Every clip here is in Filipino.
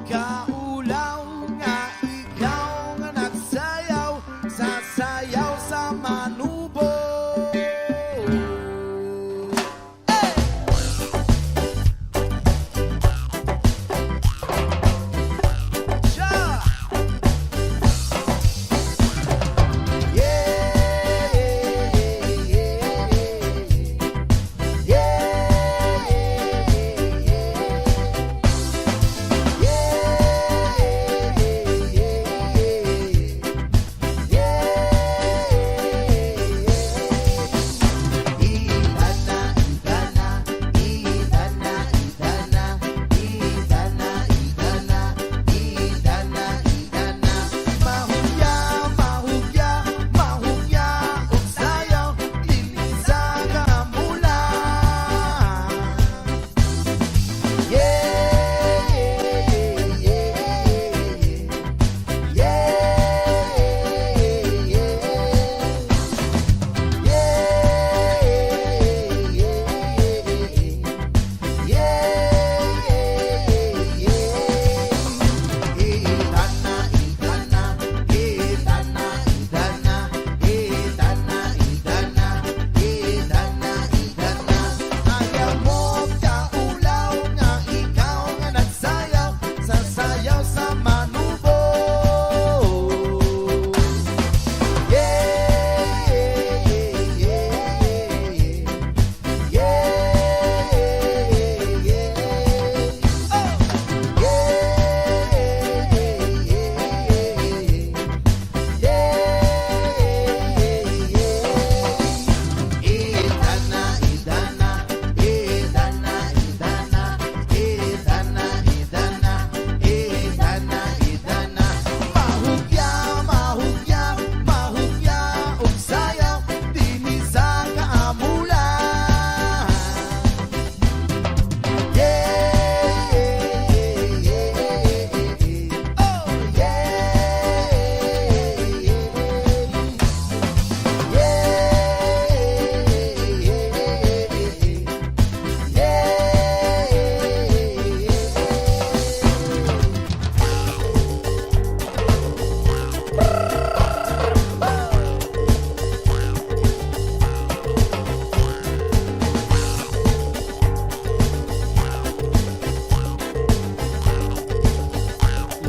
Kaulaw nga ikaw nga nagsayaw, sasayaw sa manubo.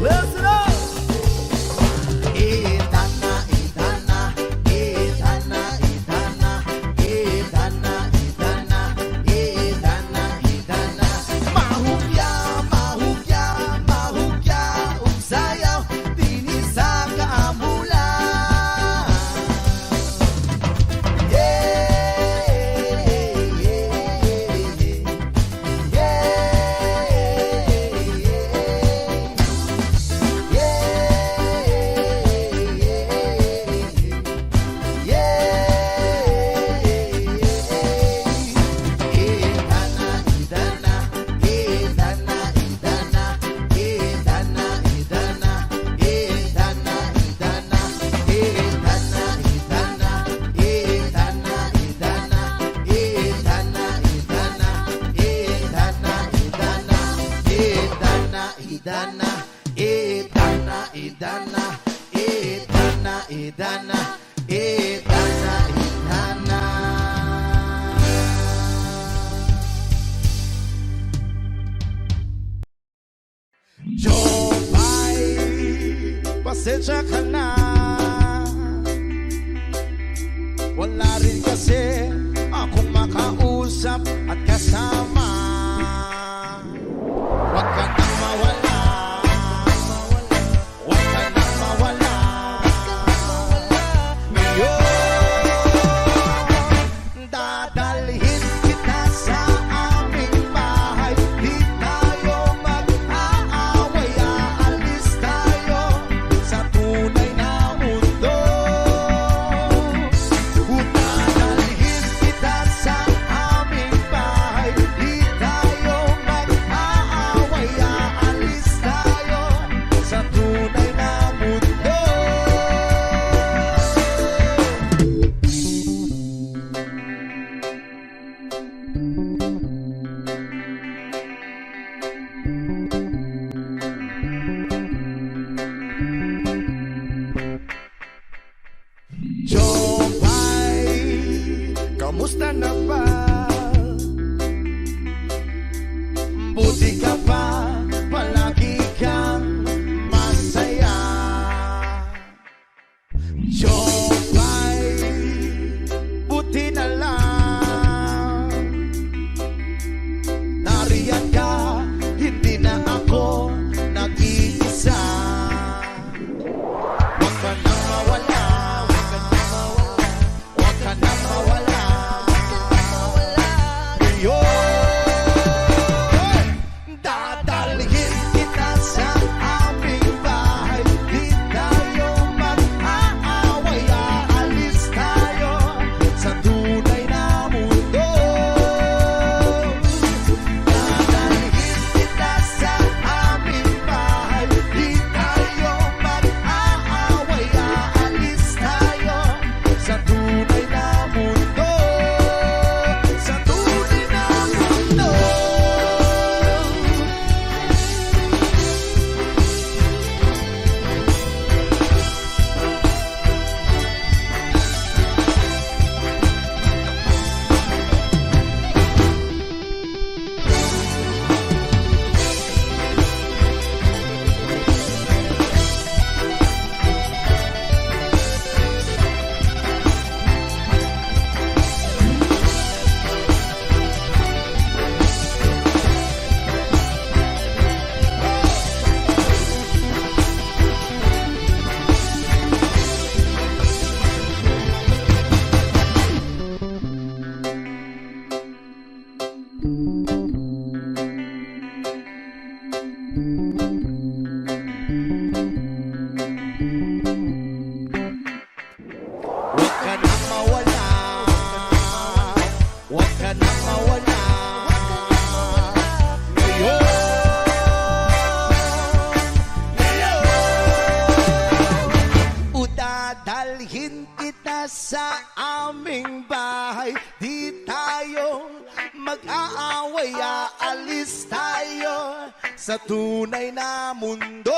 Listen up! Idana, idana, idana, idana, idana, idana, idana, idana. Mahugya, mahugya, mahugya, ugsayaw, dinisa kaamula. Idana, idana, idana, idana, idana. Jopay, pasensya ka na. Wala rin kasi akong makausap at kasama. Huwag ka nang mawala. Dadalhin kita sa aming bahay. Di tayo mag-aaway. Aalis tayo sa tunay na mundo. Dadalhin kita sa aming bahay. Di away, aalis tayo sa tunay na mundo.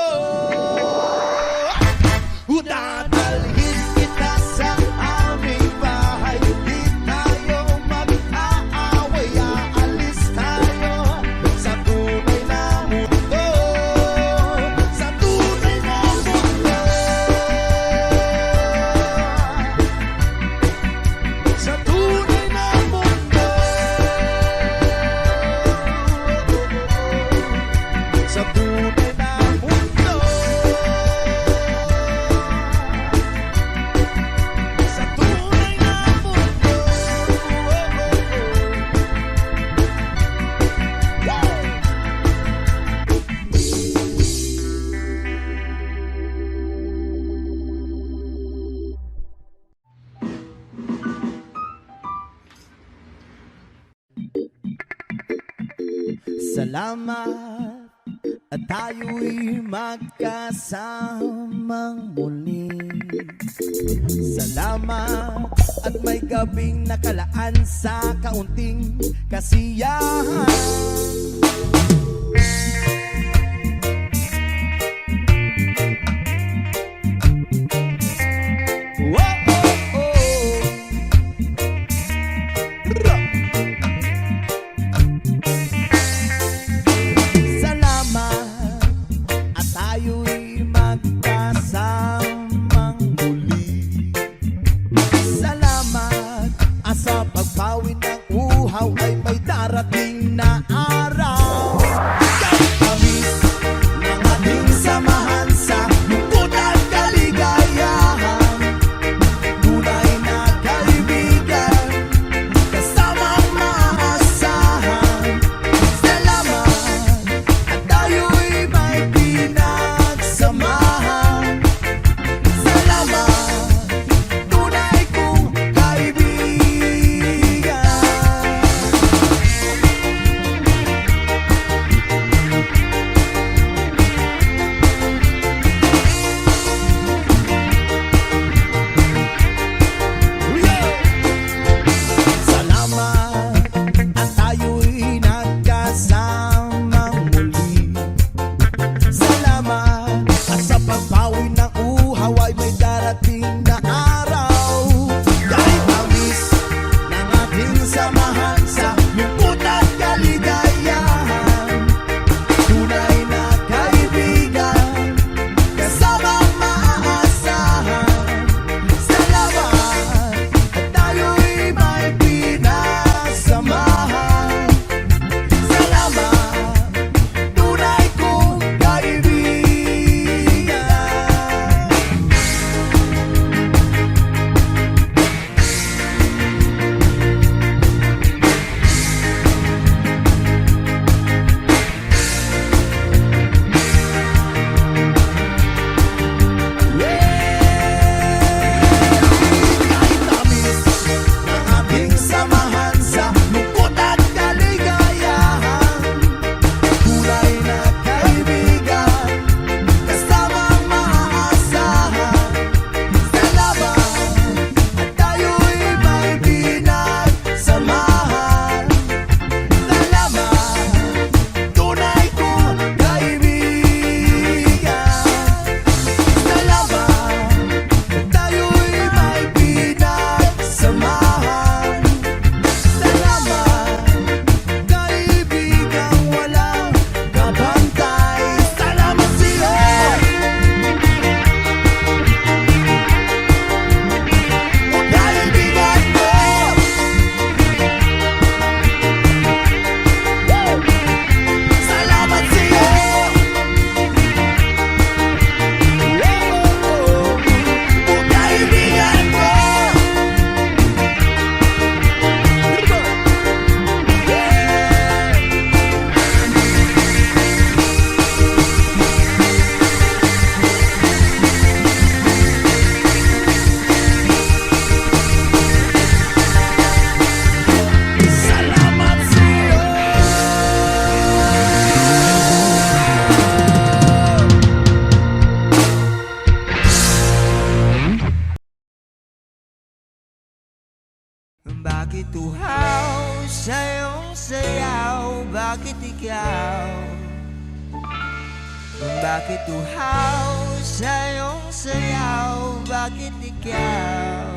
Dadalhin kita sa aming bahay, di tayo mag-aaway, aalis tayo sa tunay na mundo. Sa tunay na mundo. Sa tunay na mundo. Sa tunay na mundo. Sa tunay na mundo. Salamat at tayo'y magkasamang muli. Salamat at may gabing nakalaan sa kaunting kasiyahan. Oh, oh, oh. Salamat at tayo'y magkasamang muli. Salamat at sa pagpawin ng uhaw ay may darating na araw. Tamis ng ating samahan sa lungkot at kaligayahan. Tunay na kaibigan, kasamang maasahan. Salamat at tayo'y may pinagsamahan. Salamat, tunay kong kaibigan. Salamat at tayo'y nagkasamang muli. Salamat at sa pagpawi ng uhaw ay may darating na araw. Kahit tamis ng ating samahan sa lungkot at kaligayahan. Tunay na kaibigan, kasamang maaasahan. Salamat at tayo'y may pinagsamahan. Salamat, tunay kong kaibigan. Kahit tamis ng ating samahan sa lungkot at kaligayahan. Tunay na kaibigan, kasamang maaasahan. Salamat at tayo'y may pinagsamahan. Salamat, tunay kong kaibigan. Salamat at tayo'y may pinagsamahan. Salamat, kaibigang walang kabantay. Salamat sa'yo. O kaibigan ko. Salamat sa'yo. O kaibigan ko. Salamat sa'yo. Bakit uhaw sa iyong sayaw? ikaw? Bakit uhaw sa iyong sayaw? Bakit ikaw?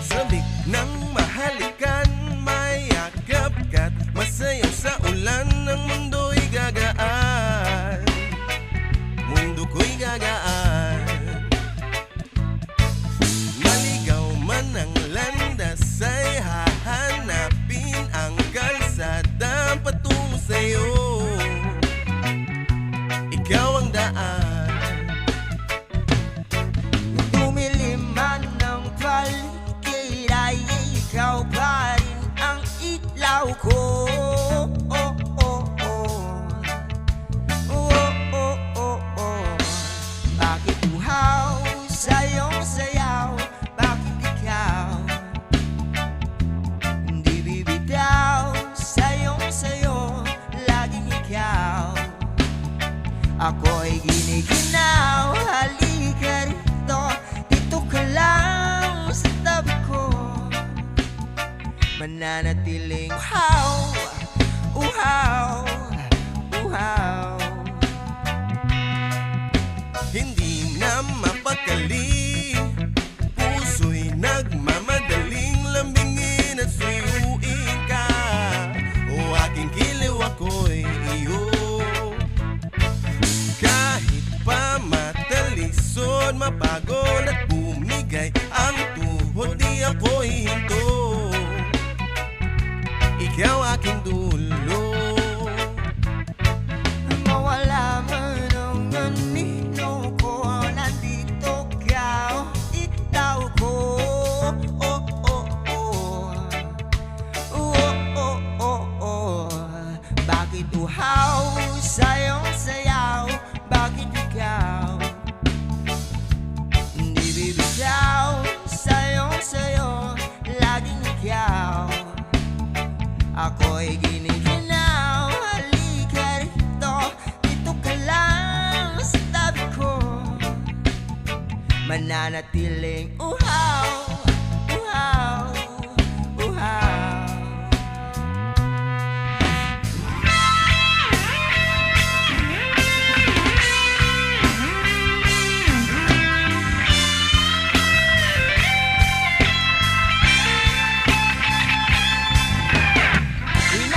Sabik ng mahalikan, mayakap ka't masaya sa ulan ng mundo'y gagaan. Mundo ko'y gagaan. Maligaw man ang landas ay hahanapin ang kalsada patungo sa'yo. Ikaw ang daan. Dumilim man ng paligid ay ikaw pa rin ang ilaw ko. Oh, oh, oh. Oh, oh, oh, oh. Bakit uhaw sa iyong sayaw? Bakit ikaw hindi bibitaw sa iyong sayo? Laging ikaw. Ako'y giniginaw, halika rito, dito ka lang sa tabi ko. Mananatiling uhaw, uhaw, uhaw. Hindi na mapakali, puso'y nagmamadaling lambingin at suyuin ka. O aking kiliw ako'y iyo. Kahit pa matalisod, mapagod at bumigay ang tuhod, di ako hihinto. Ikaw aking dulo. Mawala man ang anino ko, nandito ka, itaw ko. Oh, oh, oh. Oh, oh, oh, oh. Bakit uhaw sa iyong sayaw? Bakit ikaw hindi bibitaw sa iyong sayo? Laging ikaw. Ako'y giniginaw, halika rito, dito ka lang sa tabi ko. Mananatiling uhaw, uhaw, uhaw.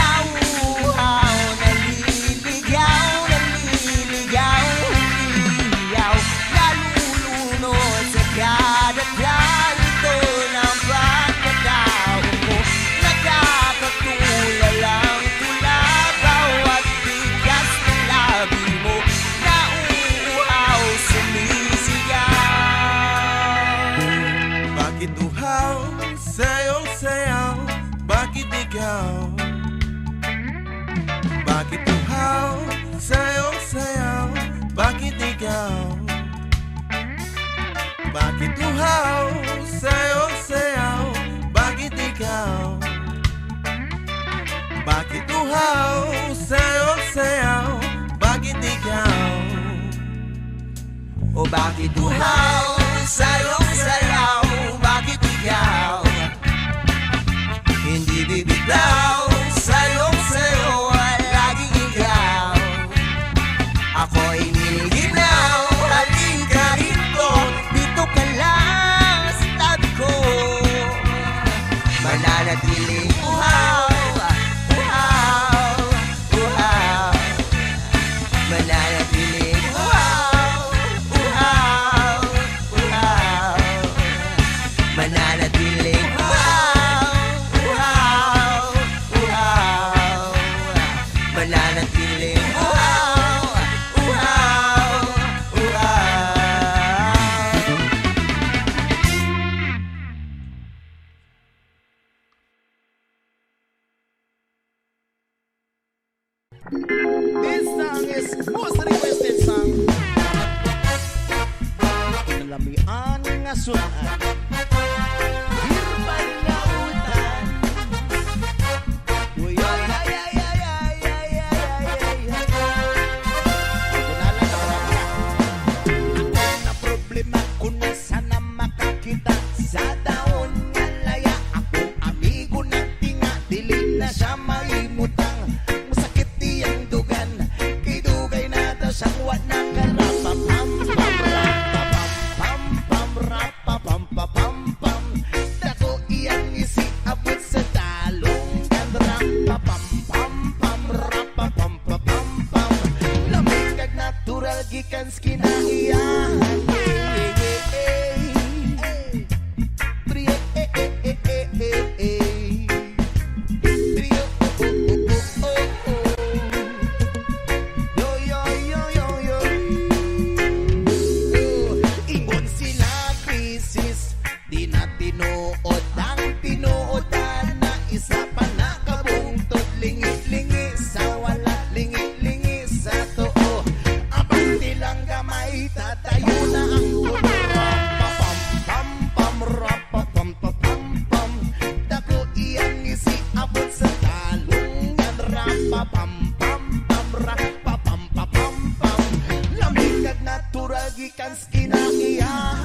Inauhaw, naliligaw, naliligaw, umiiyaw, nalulunod sa kada ganito ng pagkatao mo. Nakakatulalang tula bawat bigas ng labi mo. Nauuhaw, sumisigaw. Bakit uhaw sa iyong sayaw? Bakit ikaw? Bakit uhaw sa iyong sayaw? Bakit ikaw? Bakit uhaw sa iyong sayaw? Bakit ikaw? Bakit uhaw sa iyong sayaw? Bakit ikaw? O bakit uhaw sa iyong sayaw? Bakit ikaw hindi bibitaw sa iyong sayo? Laging ikaw. Ako'y nililinaw, halika rito, dito ka lang sa tabi ko. Mananatiling uhaw, uhaw, uhaw. Mananatiling uhaw, uhaw, uhaw. Mananatiling uhaw, uhaw, uhaw. Mananatiling uhaw, uhaw, uhaw. This song is most requested song. Lamian nga sulaan. Hirbay nga utan. Uy, ay, ay, ay, ay, ay, ay, ay, natural gikan kinaiyahan. Ingon sila krisis, di na tinuod ang tinuodan na isa pa na kabungtod, lingi-lingi sa wala, lingi-lingi sa too. Abang tilang gamay, tatayo na ang tulo. Rapapam-pam-pam, rapapam-pam-pam. Dako iyang isi abot sa talungan. Rapapam-pam-pam, rapapam-pam-pam. Lamig kag natural gikan sa kinaiyahan.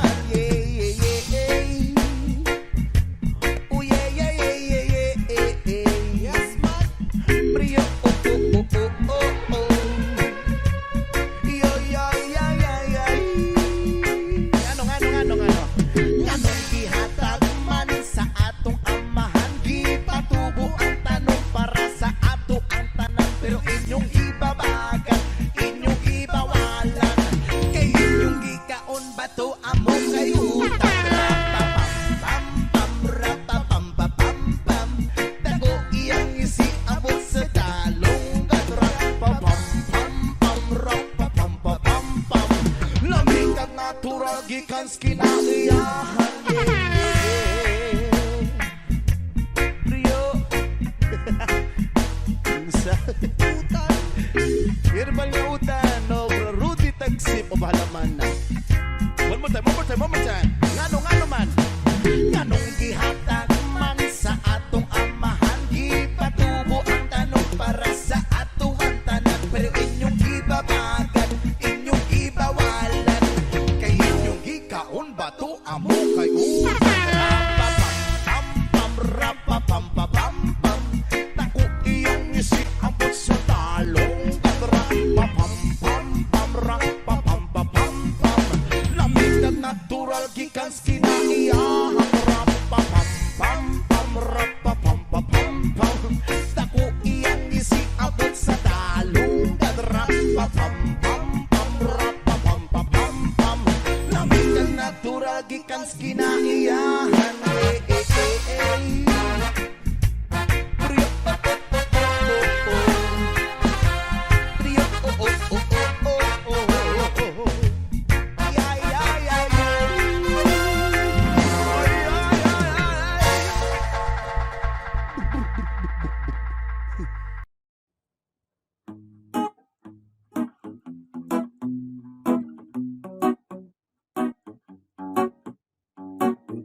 Natural gikan sa kinaiyahan. Rio utan herbal nga utan no Rudy Tagsip o bahalaman na. One more time ngano man nganong gihatag man sa atong amahan, gipatubo ang tanong para sa atuhan tanan, pero inyong ibabagan, inyong ibawalan, kay inyong gikaon bato amo kay rapapam-pam, rapapam-pam-pam. Tako iyong isi abot sa talong, rapapam-pam, rapapam-pam-pam. Lamig na natural gikan sa kinaiyahan. Rapapam-pam, rapapam-pam-pam. Tako iyang isi abot sa talong, rapapam-pam, rapapam-pam-pam. Lamig na natural gikan sa kinaiyahan.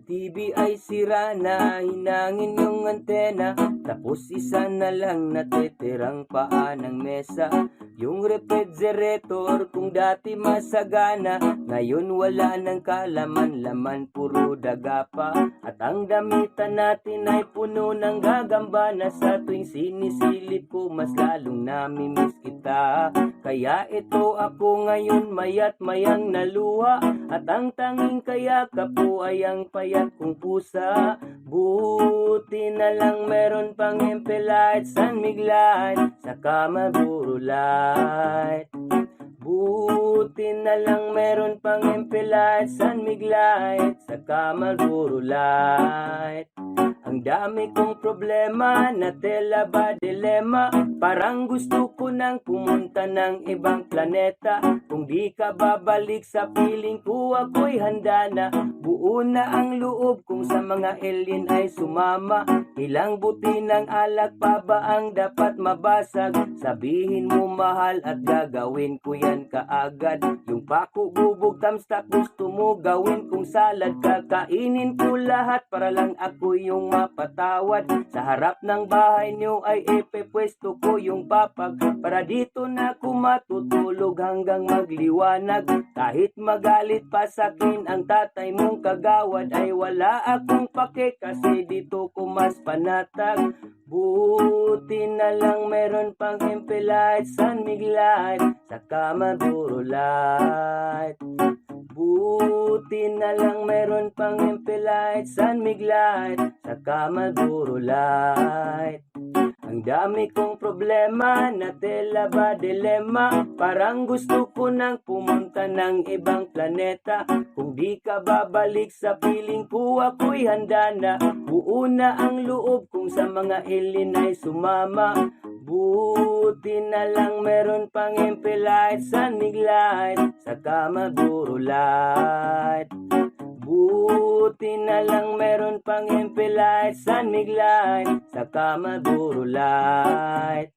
TV ay sira na, hinangin yung antena, tapos isa na lang natitirang paa ng mesa. Yung refrigerator kung dati masagana, ngayon wala ng kalaman-laman, puro daga pa. At ang damitan natin ay puno ng gagambana, sa tuwing sinisilip ko mas lalong namimiss kita. Kaya ito ako ngayon mayat mayang naluha, at ang tanging kayakap ko ay ang payat kong pusa. Buti na lang meron pang empelite, San Miguelite, saka Marlboro Light. Buti na lang meron pang empelite, San Miguelite, saka Marlboro Light. Ang dami kong problema, na tela ba dilema, parang gusto ko nang pumunta ng ibang planeta. Kung di ka babalik sa piling ko, ako'y handa na. Buo na ang loob kung sa mga alien ay sumama. Ilang buti ng alak pa ba ang dapat mabasag? Sabihin mo mahal at gagawin ko yan kaagad. Yung pako, bubog, tamstak, gusto mo gawin kong salad. Kakainin ko lahat para lang ako yung mapatawad. Sa harap ng bahay nyo ay ipepwesto ko yung papag, para dito na ako matutulog hanggang magliwanag. Kahit magalit pa sakin ang tatay mong kagawad, ay wala akong pake kasi dito ko mas panatag. Buti na lang meron pang empelite, San Miguelite, saka Marlboro Light. Buti na lang meron pang empelite, San Miguelite, saka Marlboro Light. Ang Ang dami kong problema na tela ba dilema. Parang gusto ko nang pumunta ng ibang planeta. Kung di ka babalik sa piling ko, ako'y handa na. Buo na ang loob kung sa mga alien ay sumama. Buti na lang meron pang MP light, Sunnig light, saka Maduro light. Buti na lang meron pang MP light, Sunnig light, saka Maduro light.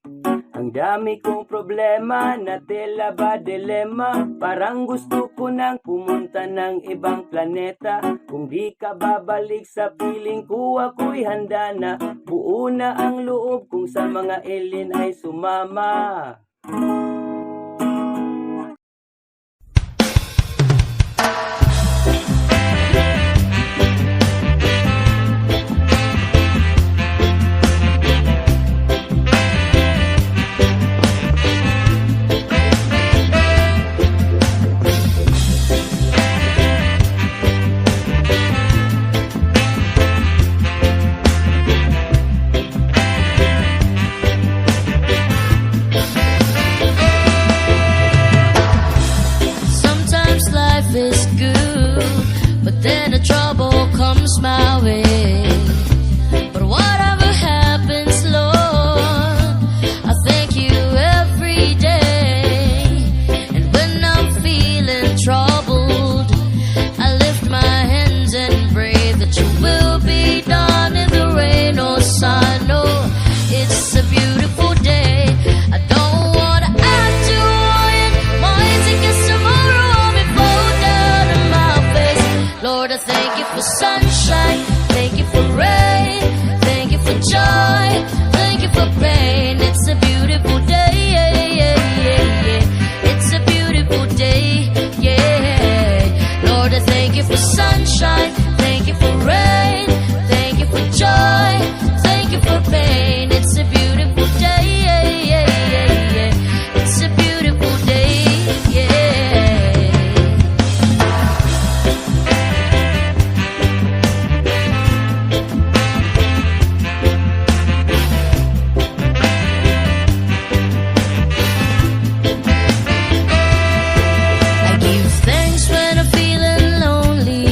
Ang dami kong problema na tela ba dilema. Parang gusto ko nang pumunta ng ibang planeta. Kung di ka babalik sa piling ko, ako'y handa na. Buo na ang loob kung sa mga alien ay sumama. Sometimes life is good, but then the trouble comes my way. But whatever happens, Lord, I thank you every day. And when I'm feeling troubled, I lift my hands and pray that you will be done in the rain or sun. Oh, it's a beautiful day. I don't wanna act to it. Mine's against tomorrow, I'll be fall down on my face. Lord, I thank you for sunshine, thank you for rain, thank you for joy, thank you for pain. It's a beautiful day, it's a beautiful day, yeah. Lord, I thank you for sunshine, thank you for rain, thank you for joy, thank you for pain. It's a beautiful day, it's a beautiful day, yeah. I give thanks when I'm feeling lonely.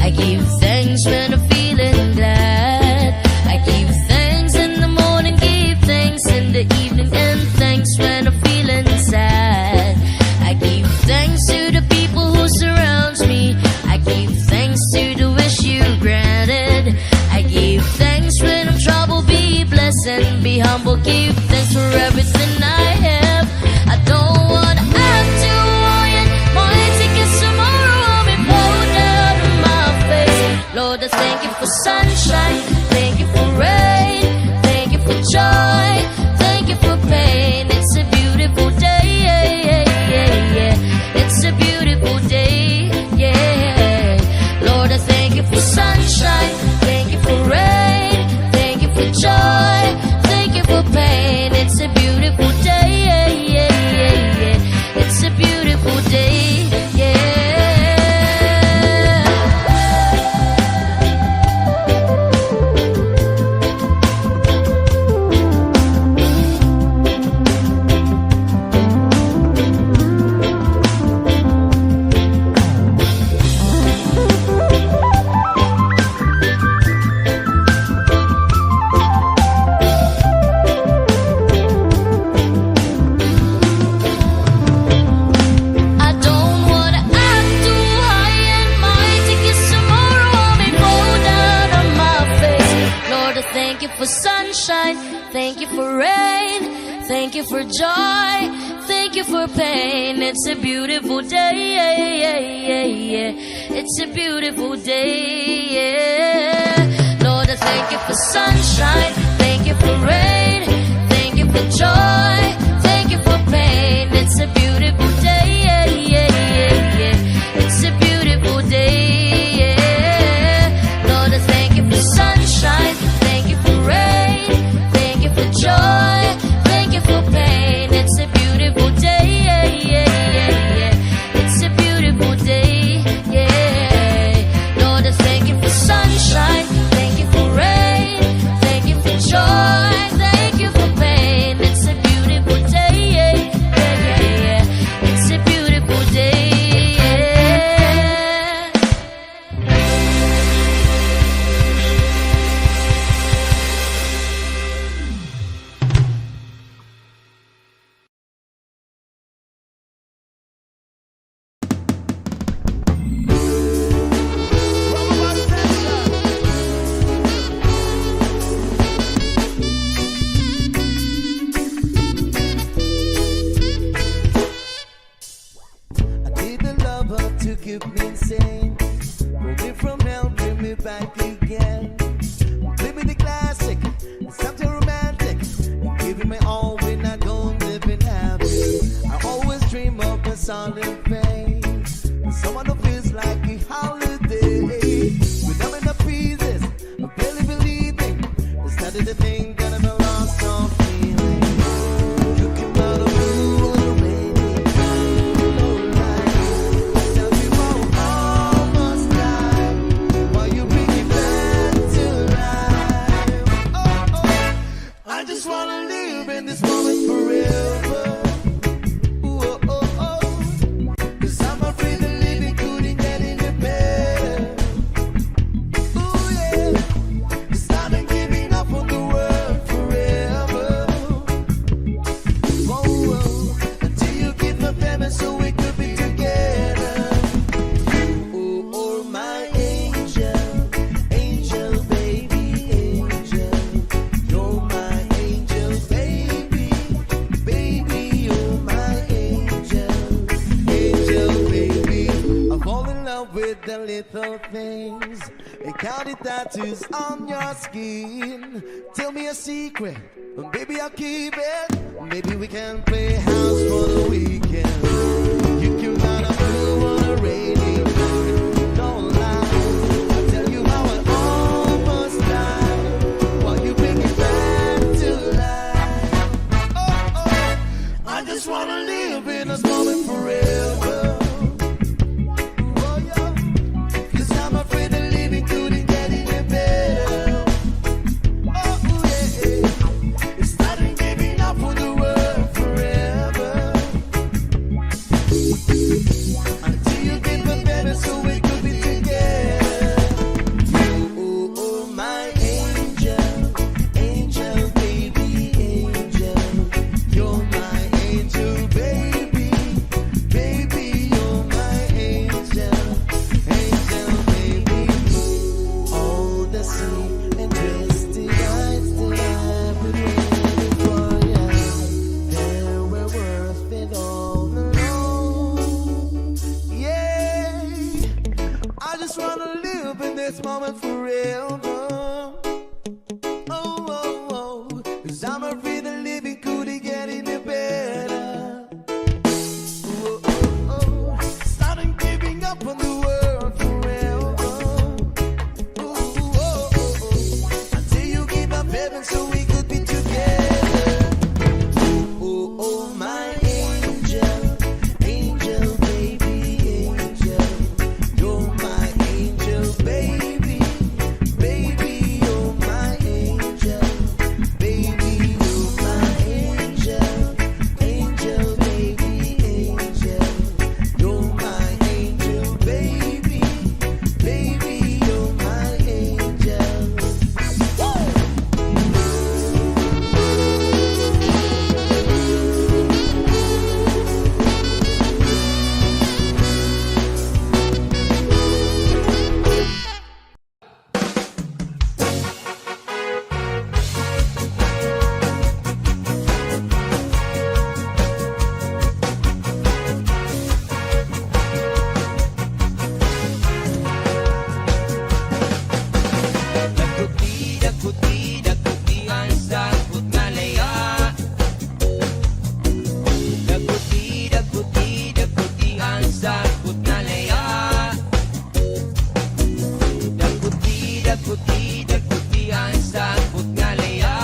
I give thanks when I'm feeling glad. I give thanks in the morning, give thanks in the evening, and thanks when I'm feeling sad. I give thanks to the people who surround me. I give thanks to the wish you granted. I give thanks when I'm troubled, be blessed and be humble. Give thanks for everything I have. I don't wanna act too iron. Mine's against tomorrow, I'll be blown down on my face. Lord, I thank you for sunshine, thank you for rain, thank you for joy, thank you for pain. It's a beautiful day, it's a beautiful day, yeah. Lord, I thank you for sunshine, thank you for rain, thank you for joy, thank you for pain. It's a beautiful day, it's a beautiful day, yeah. I don't wanna act too high and mighty, 'cause tomorrow I'll be fall down on my face. Lord, I thank you for sunshine, thank you for rain, thank you for joy, thank you for pain. It's a beautiful day, it's a beautiful day, yeah. Lord, I thank you for sunshine, thank you for rain, thank you for joy, thank you for pain. It's a beautiful day, it's a beautiful day, yeah. Lord, I thank you for sunshine, thank you for rain, thank you for joy, thank you for pain. It's a beautiful day, it's a beautiful day, yeah. Lord, I thank you for sunshine, thank you for rain, thank you for joy, thank you for lover to keep me insane. Move me from hell, bring me back again. Play me the classic, something romantic. Giving me all when I go living happy. I always dream of a solid face, someone who feels like a holiday. Without enough pieces, I'm barely believing. Started to think that I'm lost on feeling. You came out of blue on a rainy night. Tell me almost died. Why you bring me back to life? Oh, oh. I just wanna live in this moment forever. Ooh, oh, oh, oh. 'Cause I'm afraid that living couldn't get any better. Ooh, yeah. 'Cause I've been giving up on the world forever. Oh, oh. Until you give up heaven so we could be together. Oh, oh, my angel, angel, baby, angel. You're my angel, baby, baby, you're my angel, angel, baby. I fall in love with the little things. And counting tattoos on your skin. Tell me a secret, baby, I'll keep it. Maybe we can play house for the weekend. You came out of blue on a rainy night. Don't lie, I'll tell you how I almost died. While you bring it back to life. Oh, oh, I just wanna live in this moment forever. Oh, yeah. 'Cause I'm afraid that living couldn't get any better. Oh, yeah. It's starting giving up for the world forever. Until you give up better so we could be together. Oh, oh, my angel, angel, baby, angel. You're my angel, baby, baby, you're my angel, angel, baby. All the sweet and twisted nights that I've been waiting for ya, they were worth it all alone. Yeah, I just wanna live in this moment forever. Oh, oh, oh, 'cause I'm afraid that living couldn't get any better. Oh, oh, oh, starting giving up on the world forever. Oh, oh, oh, oh, until you give up heaven so we could be together. Oh, oh, my angel, angel, baby, angel. You're my angel, baby, baby, you're my angel, baby, you're my angel, angel, baby, angel. You're my angel, baby, baby, you're my angel. Dakuti ang sakot nga laya. Dakuti ang sakot nga laya. Dakuti ang sakot nga laya.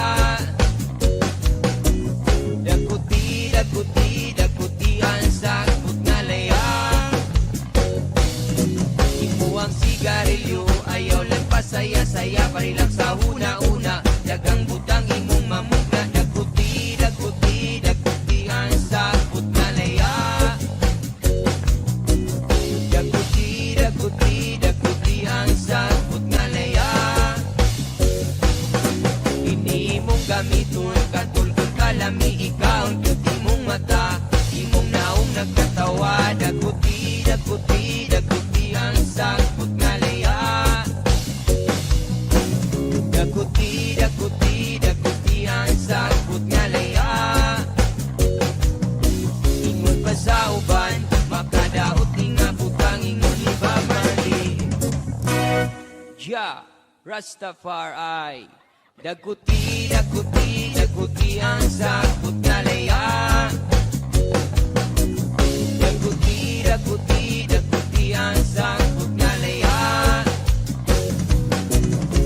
Dakuti ang sakot nga laya. Imo ang sigarilyo, ayaw lang pasaya-saya, parilang sa una-una. Dagang butang imong mamugna. Dakuti ang sakot nga laya. Dakuti ang sakot nga laya. Ini mong gamiton, katulkol kalami, ikaw ang beauty mong mata. Imong naong nagkatawa. Dakuti ang sakot nga laya. Dakuti ang sakot nga laya. Ingon pa sa uban, makadaot ni nga buta. Ja, Rastafari. Daguti, daguti, daguti ang sakot na laya. Daguti, daguti, daguti ang sakot na laya.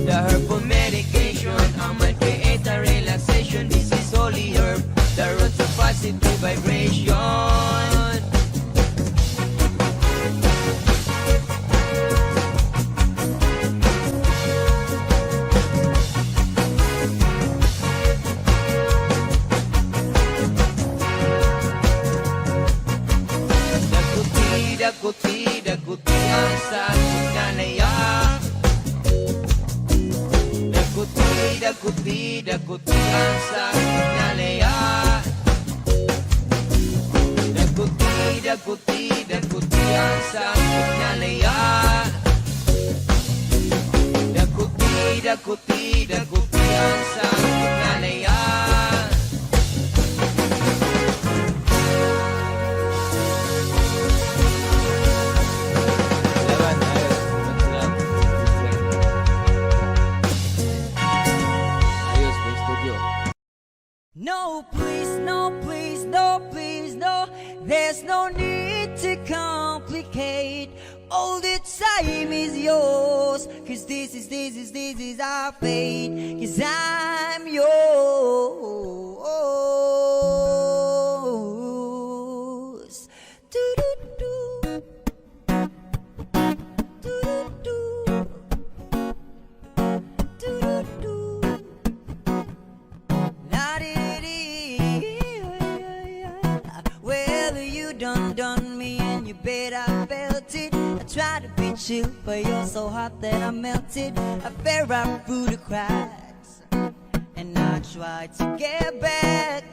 The herbal medication, I'm gonna create a relaxation. This is holy herb, the roots of positive vibration. Daguti, daguti ang sakit na laya. Daguti, daguti, daguti ang sakit na laya. Daguti, daguti, daguti ang sakit na laya. Daguti, daguti, daguti ang sakit na laya. No, please, no, please, no, please, no. There's no need to complicate. All the time is yours. Cause this is our fate. Cause I'm yours. Do-do-do. Do-do-do. Do-do-do. Well, you done me and you bet I felt it. I tried to be chill, but you're so hot that I melted. I fell right through the cracks, and I tried to get back.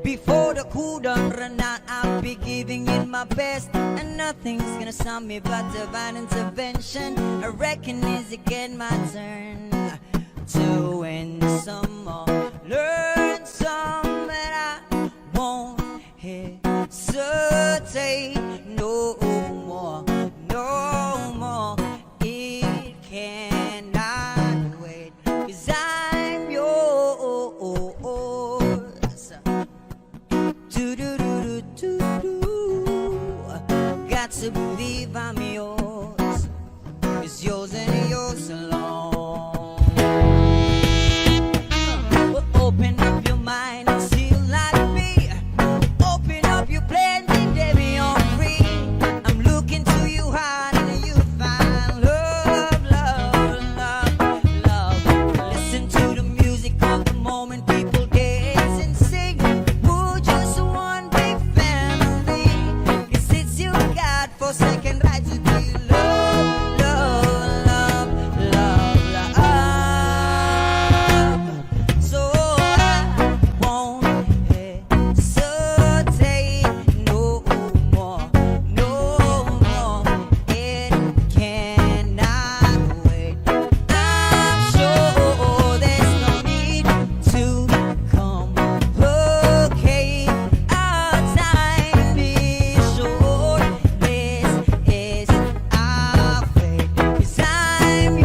Before the cool done run out, I'll be giving it my best, and nothing's gonna stop me but divine intervention. I reckon it's again my turn to win some more, learn some, and I won't hesitate no more, no more. It cannot wait, 'cause I'm yours. Do-do-do-do-do-do. Got to believe I'm yours. It's yours and yours alone. Open up your mind and see like me. Open up your plan and let me on free. I'm looking to you hard and you find love, love, love, love. Listen to the music of the moment, people dance and sing. We're just one big family. 'Cause it's you God for second right to be love, love, love, love, love. So I won't hesitate no more, no more. It cannot wait. I'm sure there's no need to complicate. Our time is short. This is our fate. 'Cause I'm yours.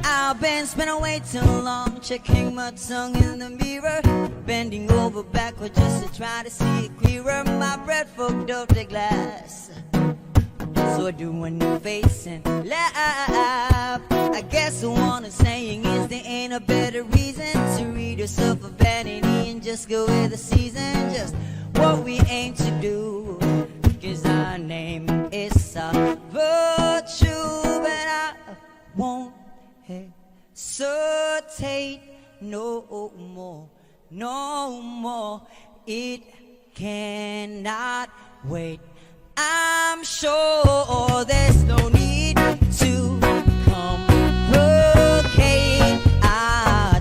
I've been spending way too long checking my tongue in the mirror, bending over backward just to try to see it clearer. My breath fogged up the glass, so I do a new face and laugh. I guess the one I'm saying is there ain't a better reason to read yourself a vanity and just go with the season. Just what we aim to do, 'cause our name is a virtue, but I won't hesitate no more, no more. It cannot wait. I'm sure there's no need to complicate our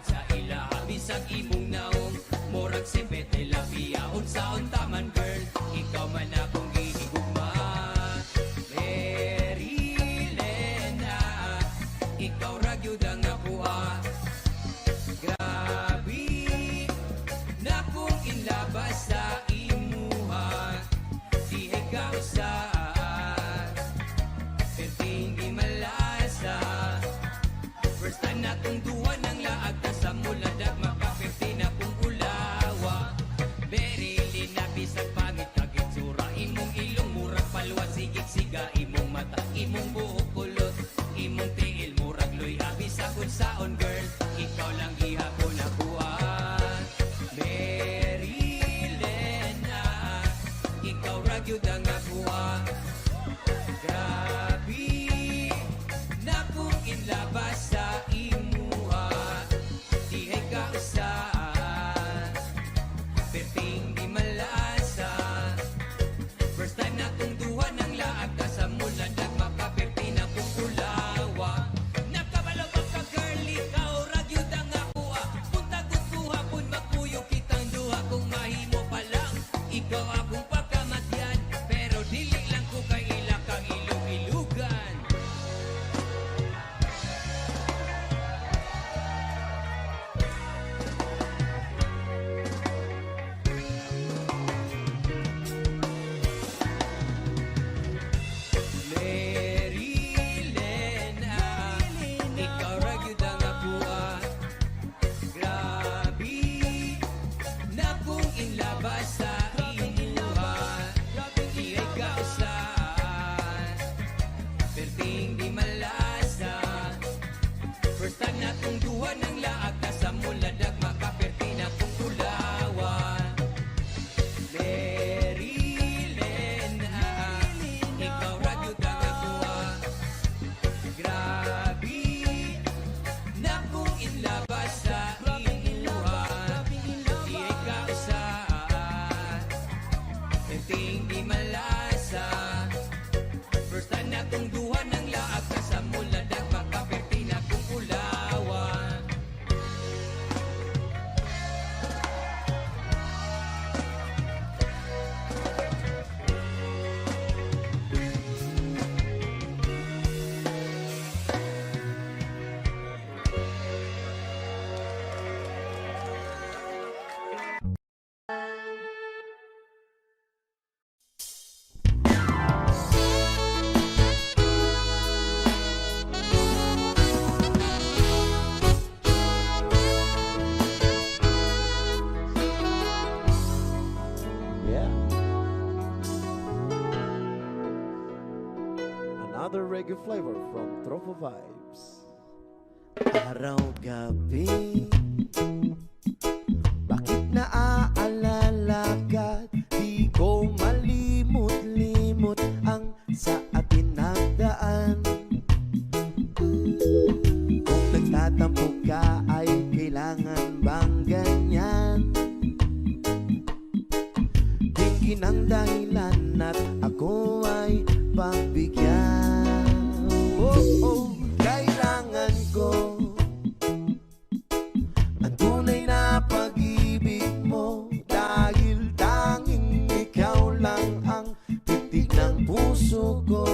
Daot sa ila bisag imong naong murag sipet tilapia unsaon taman girl ikaw man akong gihigugma Marilena ikaw ra gyud ang nakuha grabe na kung inlabas sa imuha dihay ka usahan perting di malasa first time na kong duwa ng laag ta sa muladag makapirti na kong ulawa berili na bisag pangit kagit sura imong ilong murag paluwa sigig siga imong mata imong buhok kulot imong tiil murag loy abis akon saon girl ikaw lang gihapon nakuha Marilena ikaw ra gyud ang nakuha grabe na kung inlabas sa imuha dihay ka usahan perting di malasa first time na kong duwa ng laag ka sa muladag makaperti na kong ulawa nakabalaw ka girl ikaw ra gyud ang nakuha punta gustuha kun magpuyo kitang duha kung mahimo pa lang ikaw akong pagkamatyan pero dili lang ko kay ila kang ilog-ilugan Marilena ikaw ra gyud ang nakuha grabe na kung inlabas sa imuha dihay ka usahan perting di malasa first time na kong duwa ng laag ka sa muladag makaperti na kong ulawan Marilena ikaw ra gyud ang nakuha grabe na kung inlabas sa imuha dihay ka usahan perting di malasa first time na kong duwa ng laag ka sa muladag makaperti na kong ulawan Yeah. Another reggae flavor from Tropo Vibes. Araw-gabi, bakit naaalala ka? Di ko malimot-limot ang sa atin nagdaan. Kung nagtatampo ka ay kailangan bang ganyan? Tingin ang dahilan at ako ay pagbigyan. Oh, oh, kailangan ko ang tunay na pag-ibig mo dahil tanging ikaw lang ang titig ng puso ko.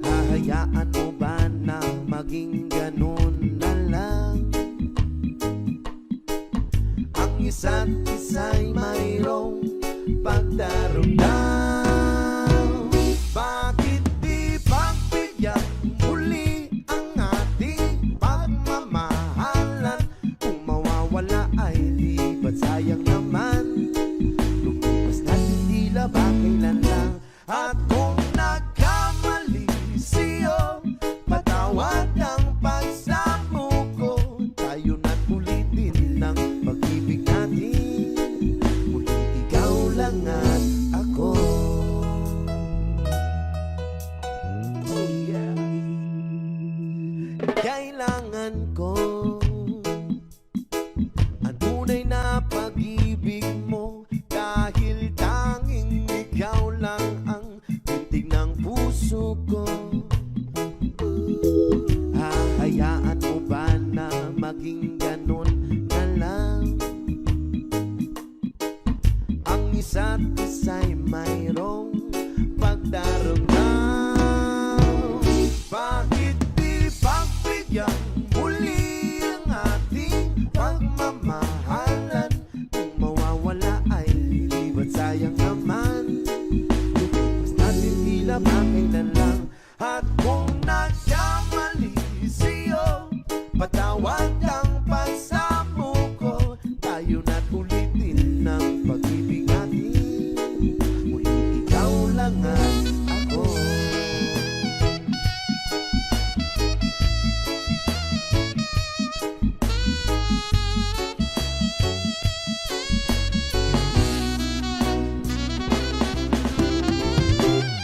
Hahayaan mo ba na maging ganun na lang? Ang isa't isa'y mayroong pagdarugtang. Bakit di pagbigyan muli ang ating pagmamahalan? Kung mawawala ay di ba't sayang naman? Lumipas na tila ba kailan lang? At kung nagkamali siyo, patawad ang pagsamo ko. Tayo na't ulitin ng pag-ibig natin. Muli ikaw lang at ako. Oh yeah. Kailangan ko ang tunay na pag-ibig mo dahil tanging ikaw lang ang titig ng puso ko. Hahayaan mo ba Patawag ang pagsamo ko, tayo na't ulitin ng pag-ibig natin. Muli ikaw lang at ako.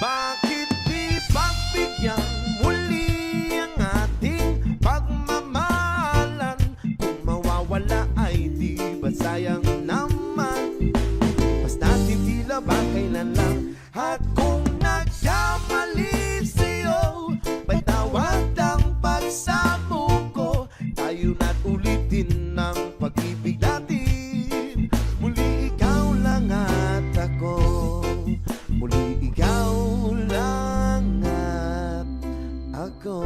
Bakit di pagbigyan muli ang ating pagmamahalan? Kung mawawala ay di ba sayang naman? Basta't tila ba kailan lang? At kung nagkamali sa'yo, patawag ang pagsamo ko, tayo na't ulitin ng pag-ibig natin. Muli ikaw lang at ako, muli ikaw lang at ako.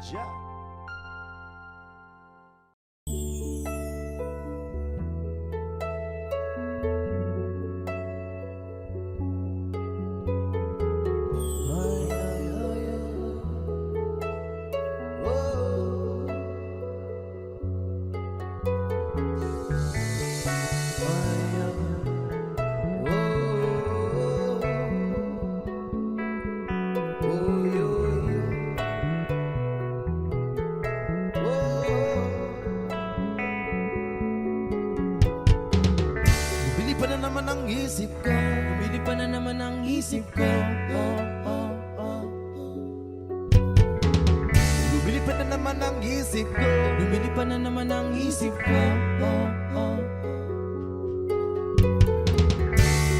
Ja. Bumili pa na naman ang isip ko, bumili pa na naman ang isip ko. Bumili pa na naman ang isip ko, bumili pa na naman ang isip ko.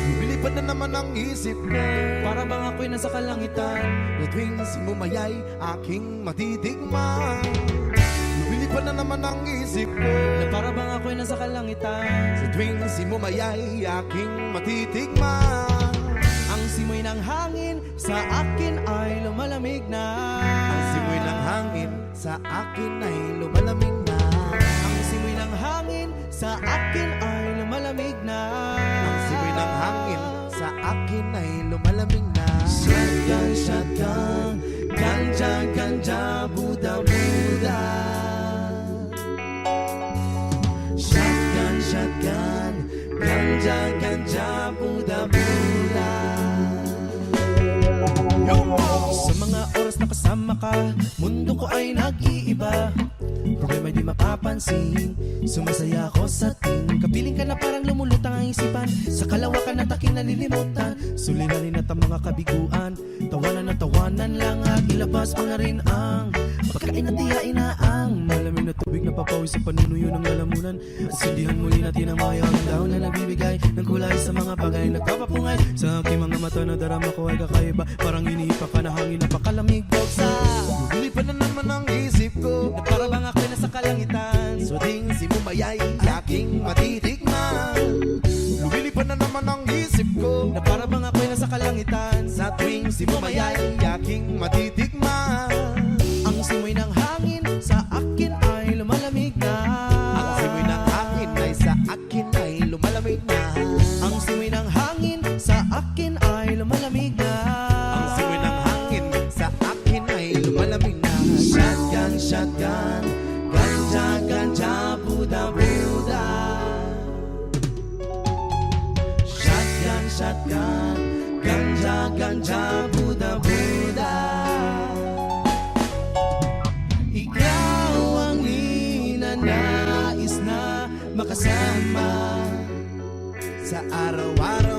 Bumili pa na naman ang isip ko, para bang ako'y nasa kalangitan. Na tuwing simumayay aking matitigman. Bumili pa na naman ang isip ko, na para bang ako'y nasa kalangitan. Sa tuwing simumayay aking matitigman. Ang simoy ng hangin sa akin ay lumalamig na. Ang simoy ng hangin sa akin ay lumalamig na. Ang simoy ng hangin sa akin ay lumalamig na. Ang simoy ng hangin sa akin ay lumalamig na. Shotgun, shotgun, ganja, ganja, Buddha, Buddha. Shotgun, shotgun, ganja, ganja, Buddha, Buddha. Sa mga oras na kasama ka, mundo ko ay nag-iiba. Problema'y di mapapansin, sumasaya ako sa ting. Kapiling ka na parang lumulutang ang isipan, sa kalawakan at aking nalilimutan. Suliranin at ang mga kabiguan, tawanan lang at ilabas mo na rin ang pagkain at tiyain na ang malamig na tubig na papawis sa panunuyo ng lalamunan. At sindihan muli natin ang mayang daw na nagbibigay ng kulay sa mga bagay nagpapapungay. Sa aking mga mata na darama ko ay kakaiba, parang iniipa ka na hangin napakalamig. Bogsa, bumili pa na naman ang isip ko, na para bang ako'y nasa kalangitan. So ting simumayay aking matitikman. Lumili pa na naman ang isip ko, na para bang ako'y nasa kalangitan. Sa tuwing simumayay aking matitikman. Ang simoy ng hangin sa akin ay lumalamig na. Ang simoy ng hangin ay sa akin ay lumalamig na. Ang simoy ng hangin sa akin ay lumalamig na. Ang simoy ng hangin sa akin ay lumalamig na. Shotgun, shotgun, ganja, ganja, Buddha, Buddha. Shotgun, shotgun, ganja, ganja, Buddha, Buddha. Ikaw ang ninanais na makasama sa araw-araw.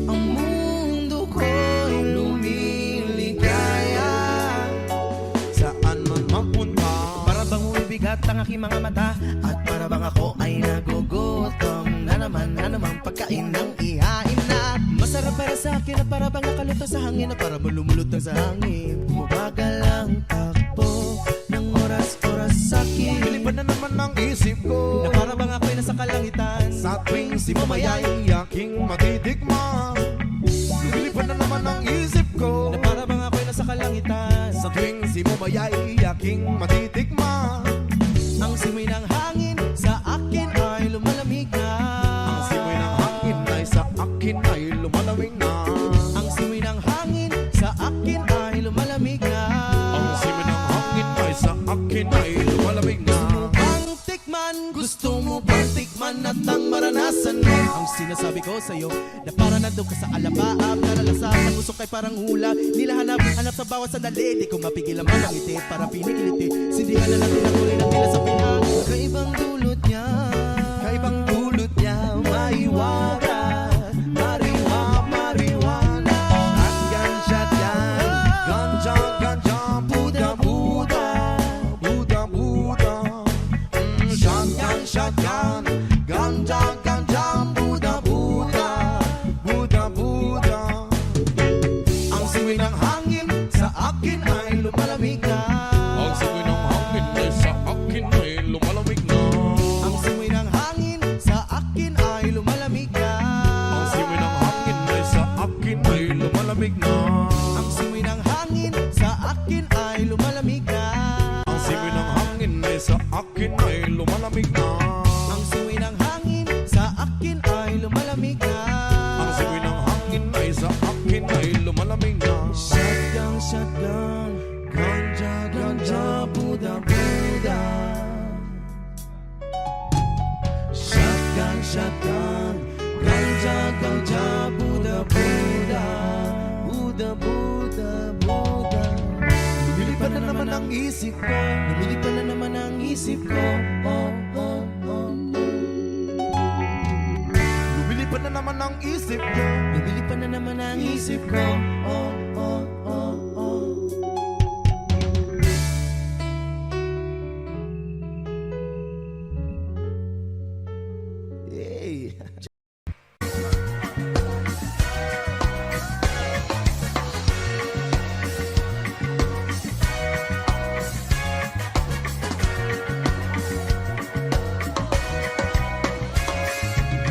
Ang mundo ko'y lumiligaya, saan man mapunta. Para bang umibigat ang aking mga mata, at para bang ako ay nagugutom na naman pagkain ng ihain na. Masarap para sa akin at para bang nakaluto sa hangin, at para malumulutang sa hangin. Bumagal ang takbo ng oras-oras sa akin. Bumili pa na naman ang isip ko, na para bang ako'y nasa kalangitan. Sa tuwing simumayay aking matitikman. Bumili pa na naman ang isip ko, na para bang ako'y nasa kalangitan. Sa tuwing simumayay aking matitikman. Ang at ang maranasan mo. Ang sinasabi ko sa'yo na para nandun ka sa alabaab, nalalasap ang usok kay parang hula. Nilahanap sa bawat sandali, di ko mapigil ang mamangiti para pinikiliti. Sindihan na natin ang uri ng tila sa pinang. Kaibang dulot niya, kaibang dulot niya, maiwaga, marijuana. Shotgun, shotgun, ganja, ganja, Buddha, Buddha, Buddha, Buddha. Shotgun, shotgun, ganja, ganja, Buddha, Buddha, Buddha, Buddha. Ang siwi ng hangin sa akin ay lumalamig na. Ang siwi ng hangin ay sa akin ay lumalamig na. Ang siwi ng hangin sa akin ay lumalamig na. Ang siwi ng hangin ay sa akin ay lumalamig na. Ang siwi ng hangin sa akin ay lumalamig na. Ang siwi ng hangin ay sa akin ay lumalamig na. Ang siwi ng hangin sa akin ay lumalamig na. Ang siwi ng hangin ay sa akin ay lumalamig na. Shotgun, shotgun, ganja, ganja, Buddha, Buddha. Shotgun, shotgun, ganja, ganja, Buddha, Buddha, Buddha, Buddha, Buddha. Lumilipad na naman ang isip ko, lumilipad na naman ang isip ko, oh, oh, oh. Lumilipad na naman ang isip ko. Lumilipad na naman ang isip ko, oh, oh, oh, oh. Hey.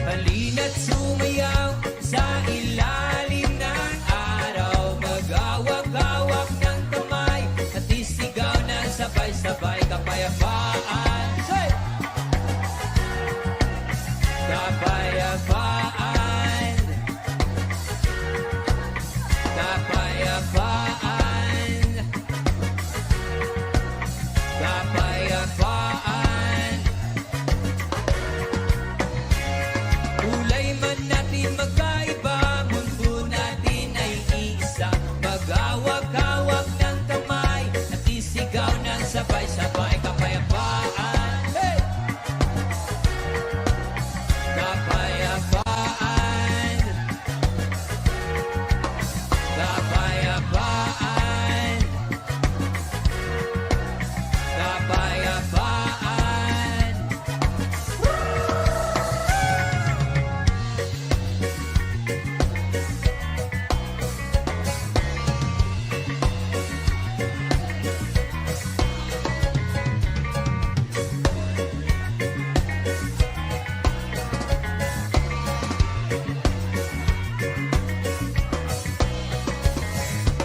Halina't sumayaw sa ilalim ng araw. Magawak-awak ng kamay at isigaw ng sabay-sabay kapayapaan. Say! Kapayapaan. Kapayapaan. Kapayapaan. Kulay man natin magkaiba, mundo natin ay isa. Magawak-awak ng kamay at isigaw ng sabay-sabay kapayapaan. Hey! Kapayapaan. Kapayapaan. Kapayapaan.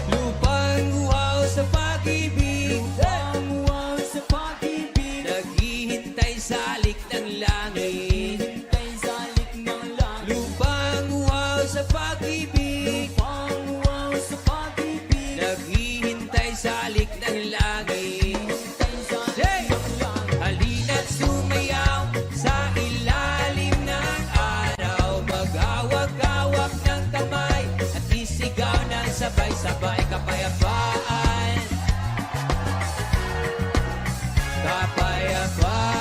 Lupang uhaw sa pag-ibig, lupang uhaw sa pag-ibig, naghihintay sa alik ng langit, naghihintay sa alik ng langit. Lupang uhaw sa pag-ibig, lupang uhaw sa pag-ibig, naghihintay sa alik ng langit, naghihintay sa alik ng langit. Halina't sumayaw sa ilalim ng araw, magawak-awak ng kamay at isigaw ng sabay-sabay kapayapaan. Kapayapaan.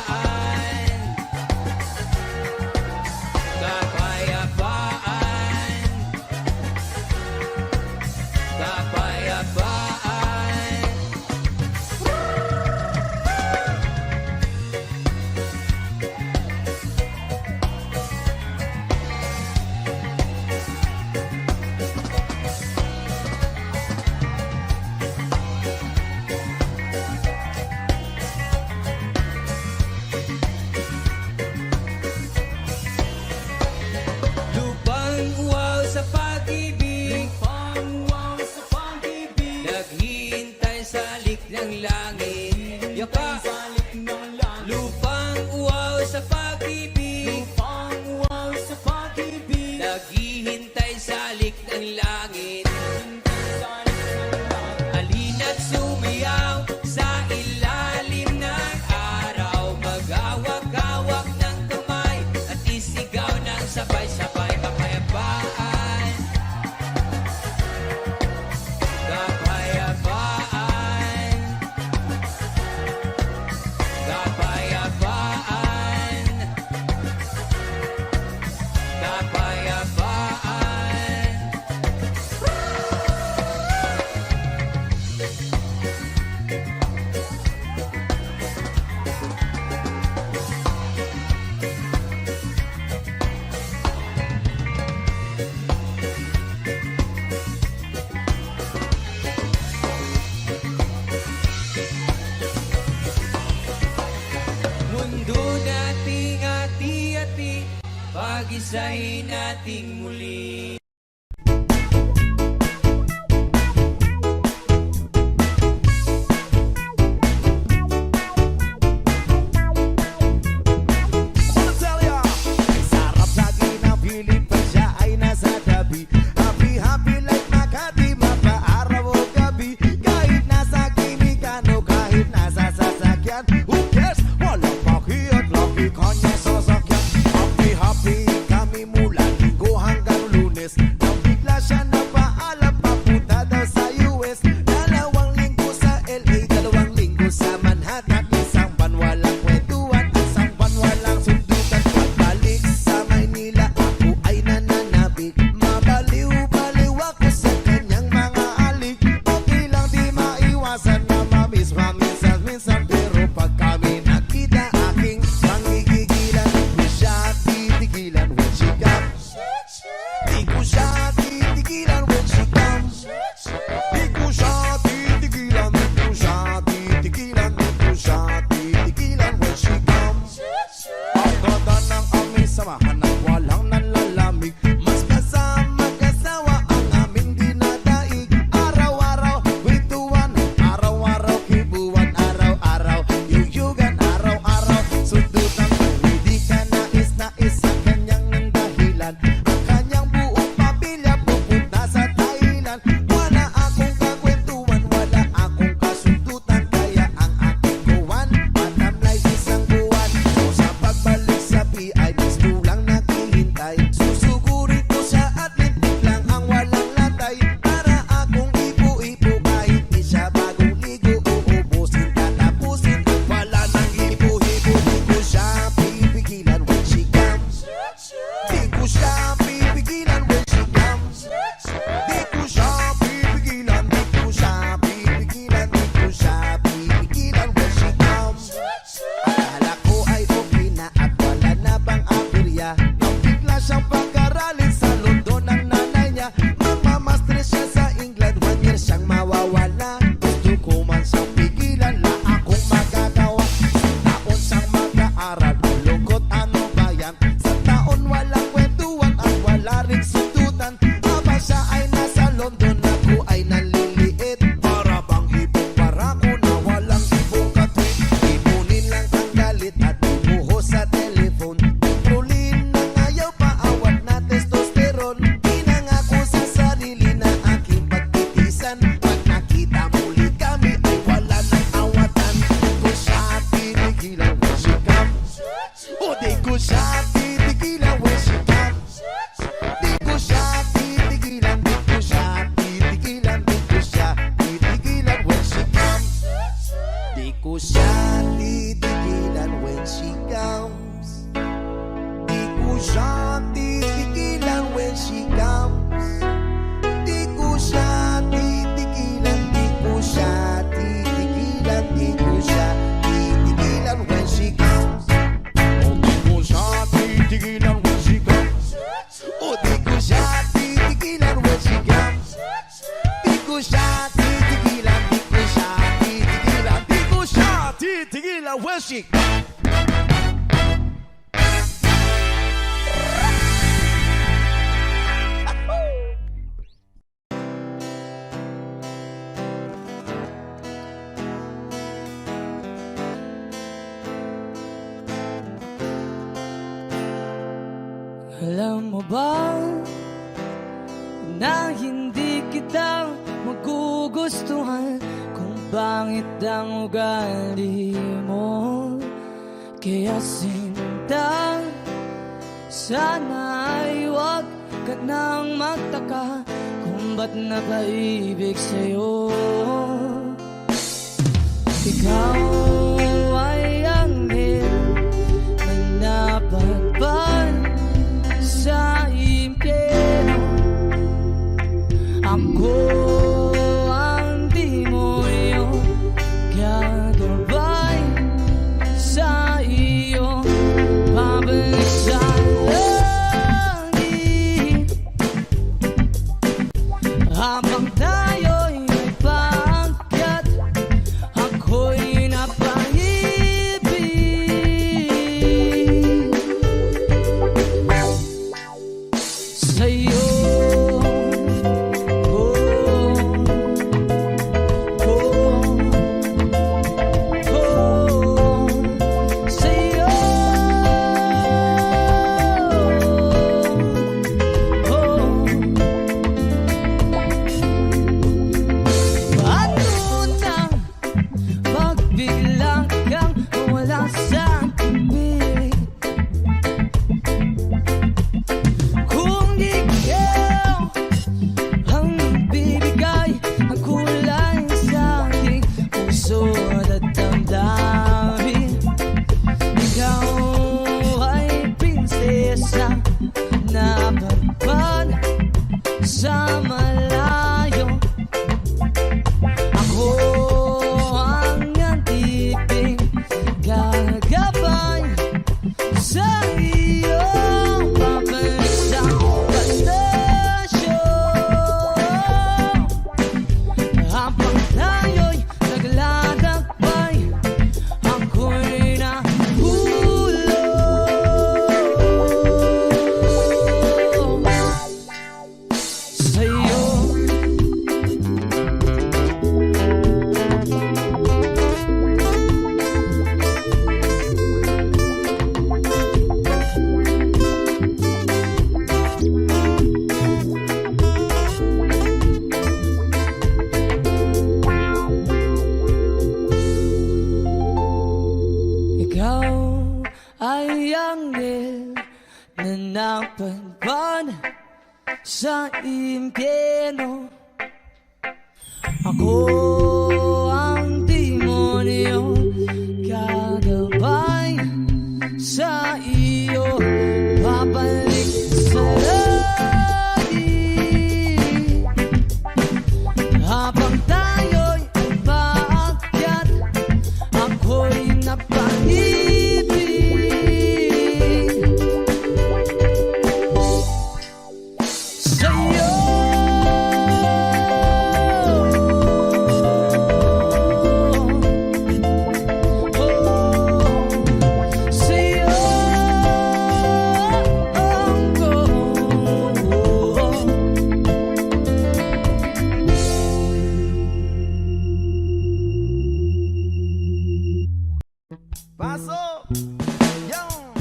Kapayapaan. Kapayapaan. ngiti, pag-isahin nating muli. Wanna tell ya, sarap lagi ng feeling pag siya ay nasa tabi. Happy, happy like Makati, mapaaraw o gabi. Kahit nasa kimikano, kahit nasa sasakyan, who cares? Walang pakiyat, laki kanya sasakyan. Happy, happy kami mula Linggo hanggang Lunes. Nang bigla siya napaalam, papunta daw sa US. 2 linggo sa LA, 2 linggo sa Manhattan. Isang buwan walang kwentuhan, isang buwan walang sundutan. Pagbalik sa Maynila, ako ay nananabik. Mabaliw-baliw ako sa kanyang mga alik. Okay lang di maiwasan na mamiss minsan. Pero pag kami nakita, aking pangigigilan. Di siya titigilan when she comes. Di ko siya titigilan when she comes. Di ko siya titigilan, di ko siya titigilan, di ko siya titigilan when she comes. Ang ganda ng aming samahan at walang nanlalamig. Mas kasama kasawa ang aming dinadaig. Araw-araw kwentuhan, araw-araw kibuan, araw-araw yuyugan, araw-araw sundutan. Hindi ka nais sa kanyang ng dahilan. Ang kanyang buong pamilya pupunta sa Thailand. Wala akong kakwentuhan, wala akong kasundutan. Kaya ang aking kuwan, matamlay isang buwan. O sa pagbalik sa PIBs, kulang naghihintay. Susugurin ko siya at lintik lang ang walang latay. Para akong ipo-ipo kahit di siya bagong ligo. Uubusin, tatapusin, wala nang hipo-hipo. Di ko siya pipigilan when she comes. Di ko siya pipigilan when she comes. Di ko siya pipigilan, di ko siya pipigilan, di ko siya pipigilan when she comes. Akala ko ay okay na at wala na bang aberya. Nang bigla siyang pag-aralin sa London ng nanay niya. Magmamaster siya sa England, 1 year siyang mawawala. Gusto ko man siyang pigilan, la akong magagawa. Sa taon siyang mag-aaral, lungkot ano ba yan? Sa taon walang kwentuhan at wala ring sundutan. Aba siya ay nasa London, ako ay naliliit. Para bang ibong barako na walang ibong katwit. Ipunin lang ang galit at ibuhos sa telephone. Kontrolin ng ayaw paawat na testosterone. Pinangako sa sarili na aking pagtitisan. Pag nakita muli kami ay wala nang awatan. Di ko siya titigilan when she comes. O di ko siya titigilan when she comes. Di ko siya titigilan, di ko siya titigilan, di ko siya titigilan when she comes. Di ko siya titigilan when she comes. Di ko siya titigilan when she comes. Di ko siya titigilan, di ko siya titigilan, di ko siya titigilan when she comes. Oh, di ko siya titigilan when she comes. Oh, di ko siya titigilan when she comes. Di ko siya titigilan, di ko siya titigilan, di ko siya titigilan when she comes. Alam mo ba na hindi kita magugustuhan kung pangit ang ugali mo? Kaya sinta, sana ay huwag ka nang magtaka kung ba't nakaibig sa'yo. Ikaw ay anghel na napadpad sa impyerno. Ako ang demonyo, gagabay sa iyo. Pabalik sa langit habang tayo'y nagpaakyat. Ako'y napa ay anghel na napadpad sa impyerno. Ako ang demonyo, gagabay sa iyo, babalik sa langit. Habang tayo'y paakyat, ako'y napaibig sa'yo. Paso! Yung!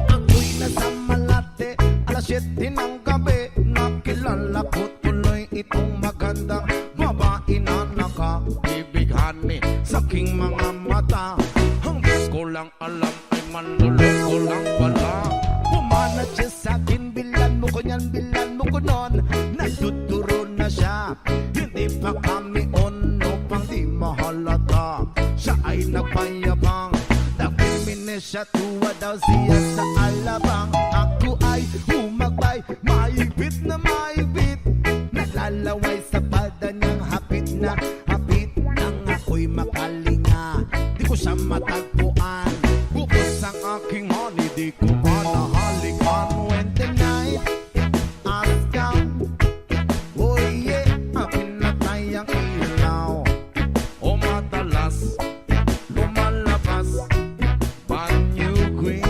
Ako'y nasa Malate, alas 7 ng gabi. Nakilala ko tuloy itong magandang babae na nakaibighan sa aking mga mata. Hanggang ko lang alam ay manluloko lang pala. Pumanat siya sa akin, bilan mo ko yan, bilan mo ko nun. Nagtuturo na siya, hindi pa kami on upang di mahalata. Siya ay nagpayabang, nagpiminis siya, tuwa daw siya sa alabang. Ako ay humagbay, maibit na maibit, nalalaway sa pada niyang hapit na hapit. Nang ako'y makalinga, di ko siya matagpuan. Bukos ang aking honey, di ko pa nahalikan. When the night has come, oh yeah, pinatay ang ilaw. O madalas lumalabas banyo queen.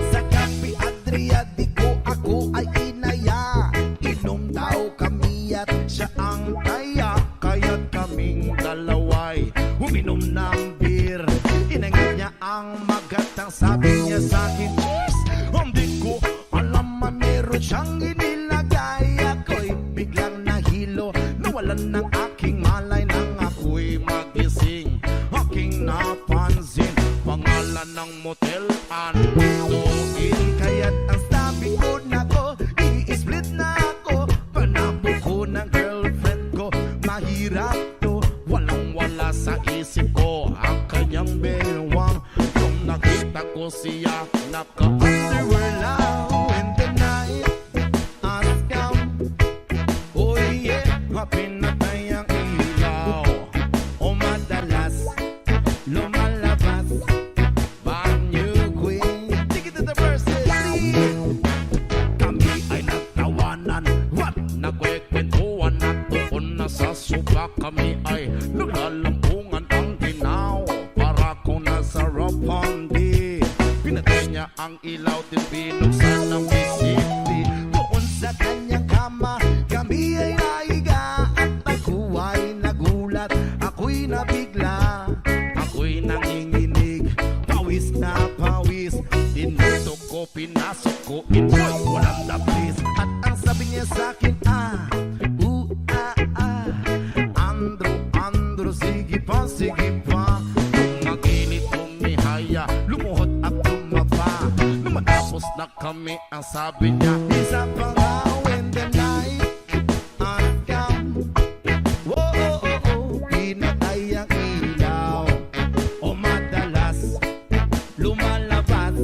Sa Gabi Adria, di ko ako ay inaya. Inom daw kami at siya ang kaya. Kaya't kaming dalaway uminom ng beer. Inangit niya ang magatang, sabi niya sa akin, cheers. Hindi ko alam man meron siyang inilagay. Ako'y biglang nahilo, nawalan ng aking malay. Nang ako'y magising, aking napansin pangalan ng motel, Andoin. Kaya't ang sabi ko na ko, i-split na ako. Panabo ko ng girlfriend ko, mahirap to. Walang-wala sa isip ko ang kanyang bewang. Nung nakita ko siya, naka-underwear lang. When the night has come, oh yeah, pinatay ang ilaw. O madalas lumalabas banyo queen. Take it to the verses. Kami ay nagtawanan, what? Nagkwekwentuhan at doon na sa suba. Kami ay naglalampungan ang ginaw, para kung nasa Ropondi. Pinatay niya ang ilaw, din binuksan ng bisiti. Doon sa kanyang kama, kami ay naiga. At ako ay nagulat, ako'y nabigla, ako'y nanginginig. Pawis na pawis, tinutok ko, pinasok ko, enjoy, walang dablis. At ang sabi niya sa akin, Andro, sige pa, sige pa. Kung maginit, tumihaya, lumuhod at tumaba. Nung matapos na kami, ang sabi niya, isa pa nga. When the night has come, oh, pinatay ang ilaw. O madalas lumalabas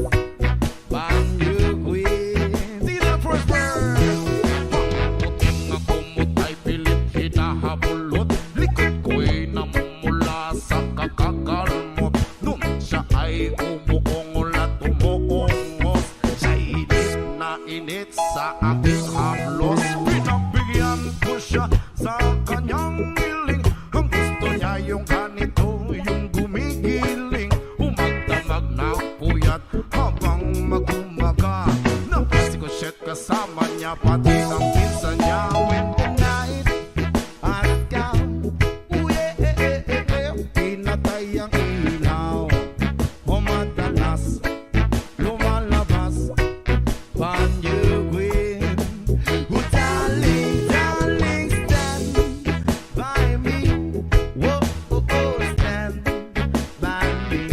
banyo queen. See the first word. Pangputing ako mutay, pilit hinahabulot. Likod ko'y namumula sa kakakalmot. Nung siya ay umuungol at umuungos, siya init na init sa aking haplos. Pinagbigyan ko siya sa kanyang hiling. Ang gusto niya yung ganito, yung gumigiling. Umagdamag na puyat habang magumaga. Napasikoshet kasama niya, pati ang pinsan niya. When the night has come, pinatay ang ilaw. O madalas lumalabas banyo queen. Oh darling, darling, stand by me. Whoa, stand by me.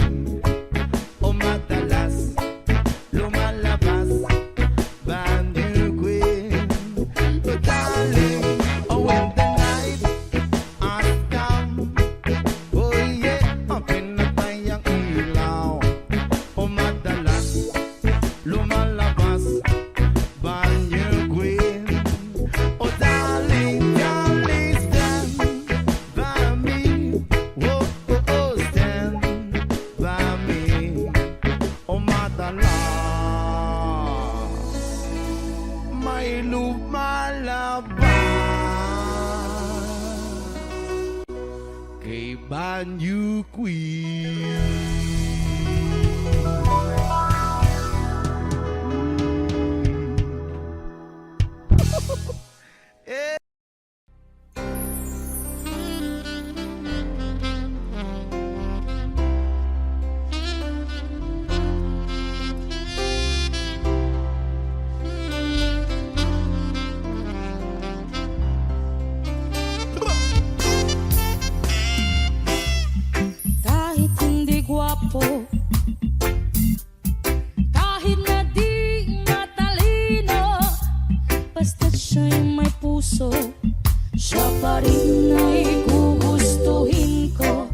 Can you queen? Kahit hindi gwapo, kahit na di matalino, basta't siya'y may puso, siya pa rin ay gugustuhin ko.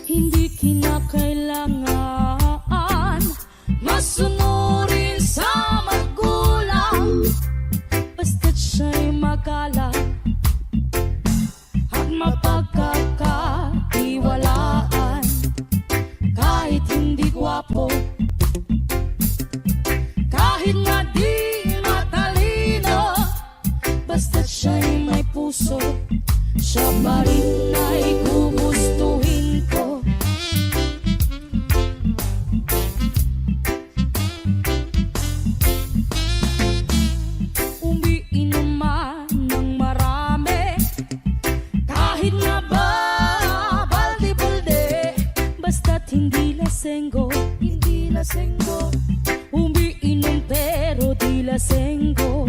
Hindi kinakailangan masunurin sa magulang, basta't siya'y magalang at mapagkakatiwalaan. Kahit hindi gwapo, kahit nga di matalino, basta't siya'y may puso, siya pa rin ay gugustuhin ko. Umiinom man ng marami, kahit nga ba balde-balde, basta't hindi lasenggo, hindi lasenggo. Umiinom pero di lasenggo,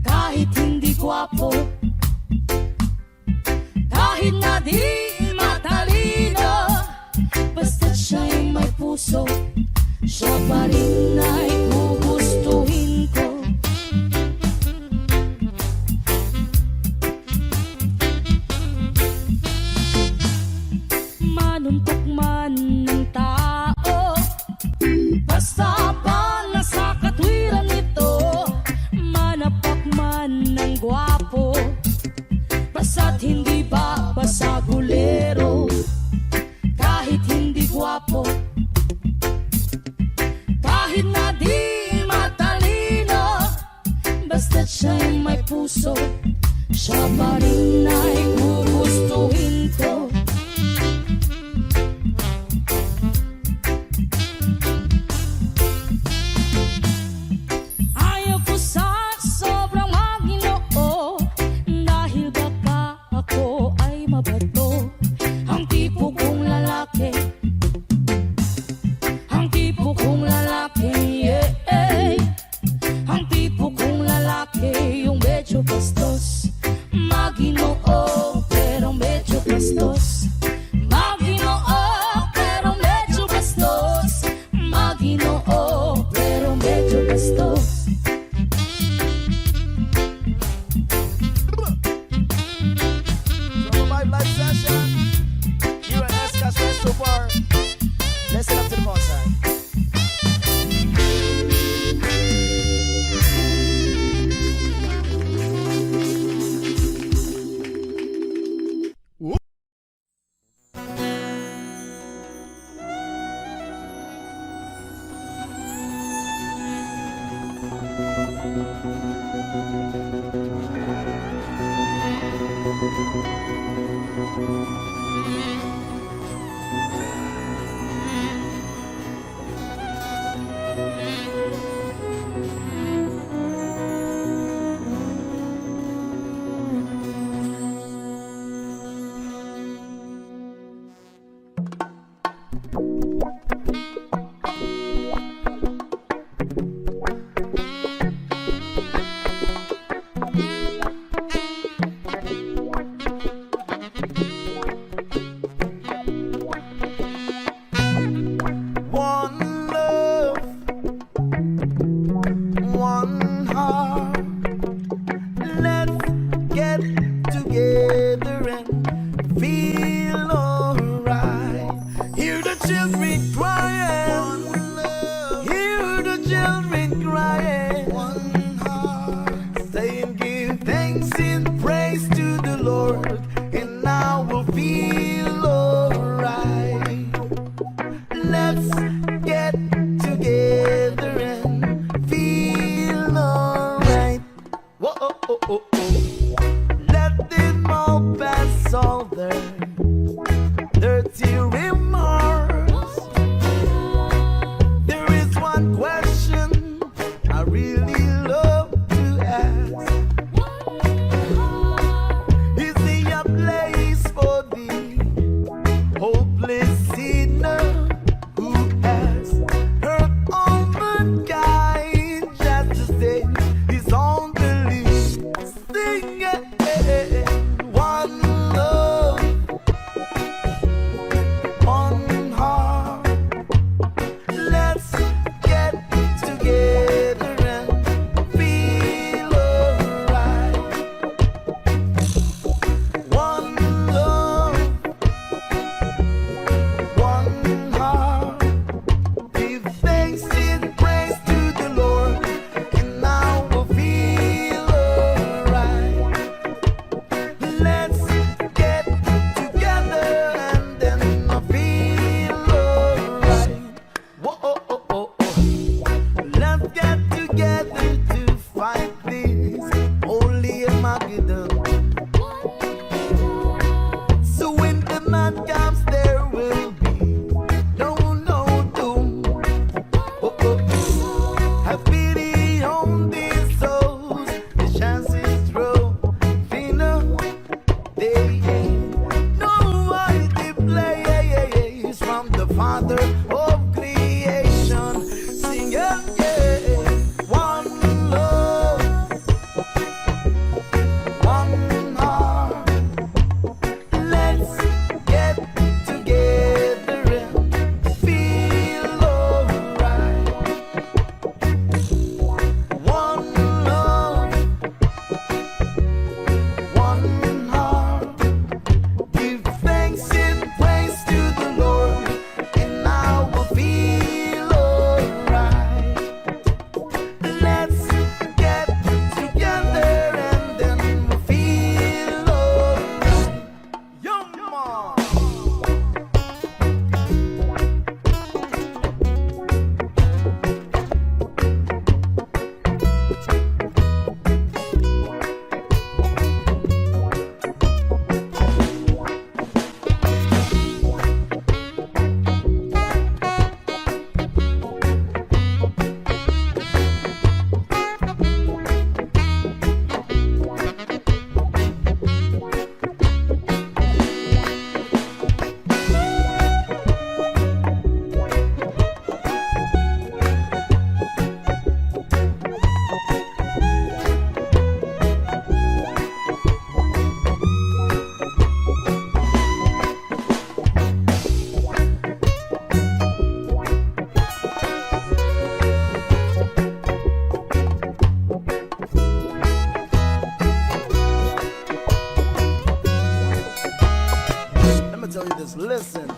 kahit hindi gwapo, kahit na di matalino, basta't siya'y may puso, siya pa rin ay gugustuhin ko. Manuntok man ng tao, basta pa nasa katwiran nito, manapak man ng gwapo, basta't hindi ba basagulero. Kahit hindi gwapo, kahit na di matalino, basta't siya'y may puso, siya pa rin ay gugustuhin ko. Ayaw ko sa sobrang maginoo, dahil baka ako ay mabato. Ang tipo kong lalaki, ang tipo kong lalaki, yeah. Ang tipo kong lalaki, yung medyo bastos, maginoo pero medyo bastos, maginoo pero medyo bastos, maginoo pero medyo bastos. So, 5 live session. You and Escas West so far. Listen up to the Mozart. you just listen.